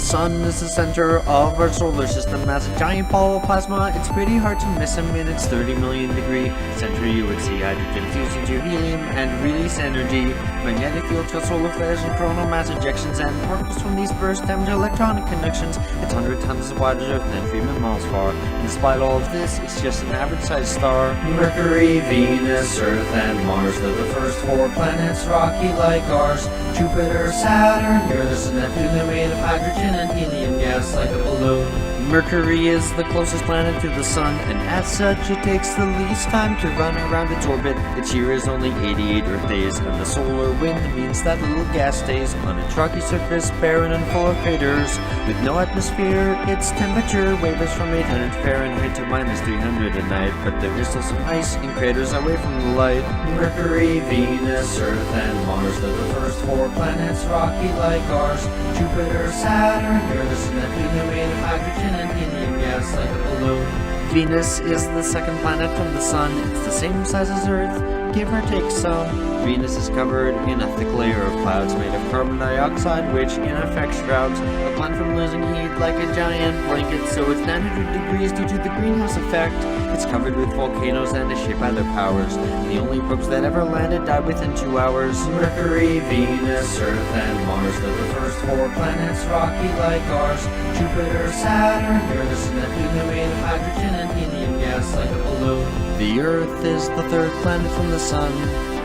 The sun is the center of our solar system. As a giant ball of plasma, it's pretty hard to miss him. In its 30 million degree center, you would see hydrogen fuse into helium and release energy. Magnetic fields cause solar flares and coronal mass ejections, and particles from these bursts damage electronic connections. It's 100 times as wide as Earth and 3 miles far. And despite all of this, it's just an average-sized star. Mercury, Venus, Earth, and Mars, they're the first 4 planets, rocky like ours. Jupiter, Saturn, Uranus and Neptune, they're made of hydrogen and helium gas like a balloon. Mercury is the closest planet to the sun, and as such it takes the least time to run around its orbit. Its year is only 88 Earth days, and the solar wind means that little gas stays on its rocky surface, barren and full of craters. With no atmosphere, its temperature wavers from 800 Fahrenheit to -300 at night, but there is still some ice in craters away from the light. Mercury, Venus, Earth, and Mars, they're the first 4 planets, rocky like ours. Jupiter, Saturn, Uranus and Neptune, they're made of hydrogen and helium gas like a balloon. Venus is the second planet from the sun. It's the same size as Earth, give or take some. Venus is covered in a thick layer of clouds made of carbon dioxide, which in effect shrouds the planet from losing heat like a giant blanket, so it's 900 degrees due to the greenhouse effect. It's covered with volcanoes and is shaped by their powers. The only probes that ever landed died within 2 hours. Mercury, Venus, Earth, and Mars, they're the first 4 planets, rocky like ours. Jupiter, Saturn, Uranus and Neptune, they're made of hydrogen and helium gas like a balloon. The Earth is the 3rd planet from the sun.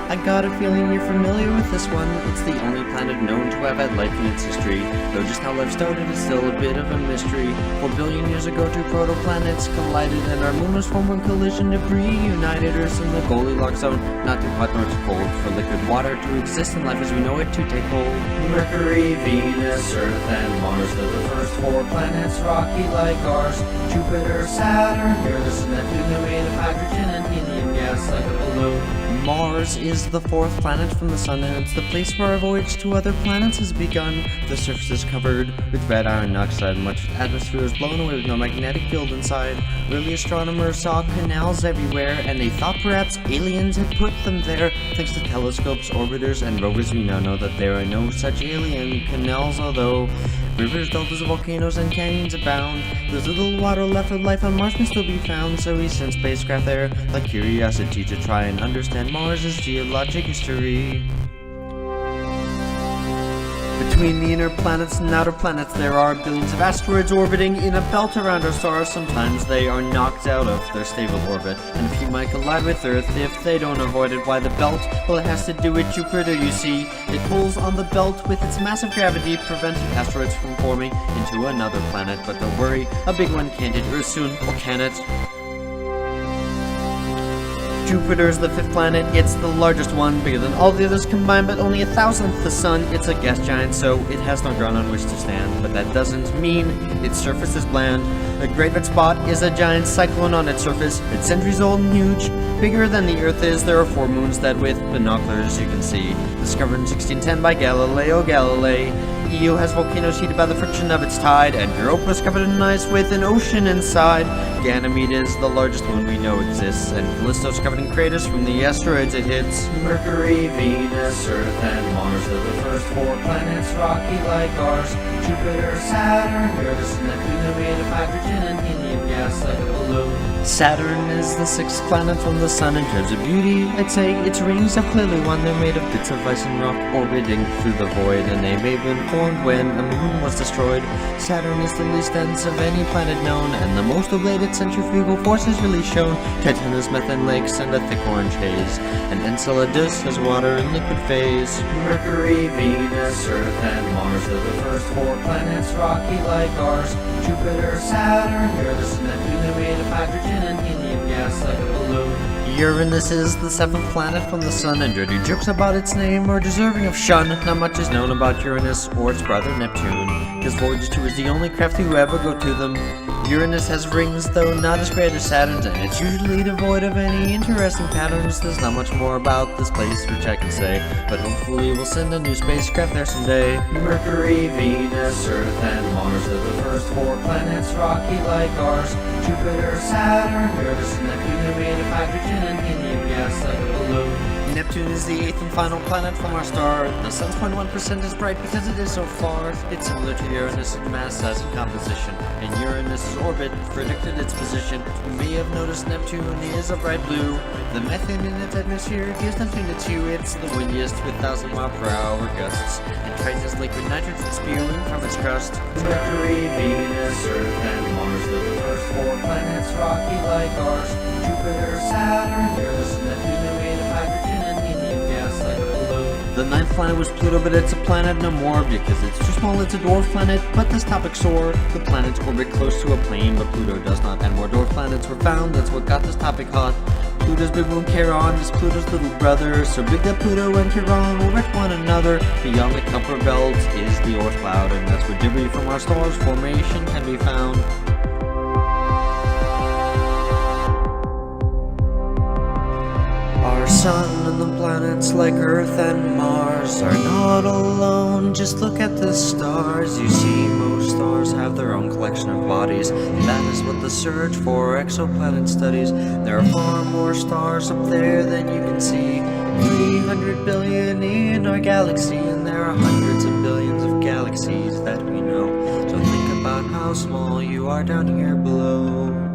I got a feeling you're familiar with this one. It's the only planet known to have had life in its history, though just how life started is still a bit of a mystery. 4 billion years ago, 2 protoplanets collided, and our moon was formed when collision debris united Earth in the Goldilocks zone, not too hot nor too cold for liquid water to exist and life as we know it to take hold. Mercury, Venus, Earth, and Mars, they're the first 4 planets, rocky like ours. Jupiter, Saturn, Uranus and Neptune, they're made of hydrogen and helium gas like a balloon. Mars is the 4th planet from the sun, and it's the place where our voyage to other planets has begun. The surface is covered with red iron oxide, much atmosphere is blown away with no magnetic field inside. Early astronomers saw canals everywhere, and they thought perhaps aliens had put them there. Thanks to telescopes, orbiters, and rovers, we now know that there are no such alien canals, although rivers, deltas, volcanoes, and canyons abound. There's little water left of life on Mars can still be found, so we sent spacecraft there like Curiosity to try and understand Mars' geologic history. Between the inner planets and outer planets, there are billions of asteroids orbiting in a belt around our star. Sometimes they are knocked out of their stable orbit, and a few might collide with Earth if they don't avoid it. Why the belt? Well, it has to do with Jupiter, you see. It pulls on the belt with its massive gravity, preventing asteroids from forming into another planet. But don't worry, a big one can't hit Earth soon, or can it? Jupiter is the 5th planet. It's the largest one, bigger than all the others combined, but only 1,000th the sun. It's a gas giant, so it has no ground on which to stand, but that doesn't mean its surface is bland. The Great Red Spot is a giant cyclone on its surface. It's centuries old and huge, bigger than the Earth is. There are 4 moons that with binoculars you can see. Discovered in 1610 by Galileo Galilei. Io has volcanoes heated by the friction of its tide, and Europa is covered in ice with an ocean inside. Ganymede is the largest moon we know exists, and Callisto is covered in craters from the asteroids it hits. Mercury, Venus, Earth, and Mars are the first 4 planets, rocky like ours. Jupiter, Saturn, Uranus and Neptune, they're made of hydrogen and helium gas like a balloon. Saturn is the 6th planet from the sun. In terms of beauty, I'd say its rings have clearly won. They're made of bits of ice and rock orbiting through the void, and they may have been formed when a moon was destroyed. Saturn is the least dense of any planet known, and the most of late its centrifugal force is really shown. Titan has methane lakes and a thick orange haze, and Enceladus has water in liquid phase. Mercury, Venus, Earth, and Mars are the first 4 planets, rocky like ours. Jupiter, Saturn, Uranus and Neptune, they're made of hydrogen and helium gas like a balloon. Uranus is the 7th planet from the sun, and dirty jokes about its name are deserving of shun. Not much is known about Uranus or its brother Neptune. His voyage to is the only craft who ever go to them. Uranus has rings, though not as great as Saturn's, and it's usually devoid of any interesting patterns. There's not much more about this place which I can say, but hopefully we'll send a new spacecraft there someday. Mercury, Venus, Earth, and Mars are the first 4 planets, rocky like ours. Jupiter, Saturn, Uranus and Neptune, they're made of hydrogen and helium gas like a balloon. Neptune is the 8th and final planet from our star. The sun's 0.1% is bright because it is so far. It's similar to Uranus in mass, size, and composition. And Uranus's orbit predicted its position. You may have noticed Neptune is a bright blue. The methane in its atmosphere gives Neptune its hue. It's the windiest with 1,000-mile-per-hour gusts. And Triton's liquid nitrogen spewing from its crust. Mercury, Venus, Earth, and Mars are the first 4 planets, rocky like ours. Jupiter, Saturn, Uranus, and Neptune are made of hydrogen and helium gas like a balloon. The 9th planet was Pluto, but it's a planet no more because it's too small. It's a dwarf planet, but this topic sore. The planets orbit close to a plane, but Pluto does not. And more dwarf planets were found. That's what got this topic hot. Pluto's big moon Charon is Pluto's little brother, so big that Pluto and Charon will wreck one another. Beyond the Kuiper belt is the Oort cloud, and that's where debris from our star's formation can be found. Our sun and the planets like Earth and Mars are not alone. Just look at the stars. You see, most stars have their own collection of bodies. That is what the search for exoplanet studies. There are far more stars up there than you can see. 300 billion in our galaxy, and there are hundreds of billions of galaxies that we know. So think about how small you are down here below.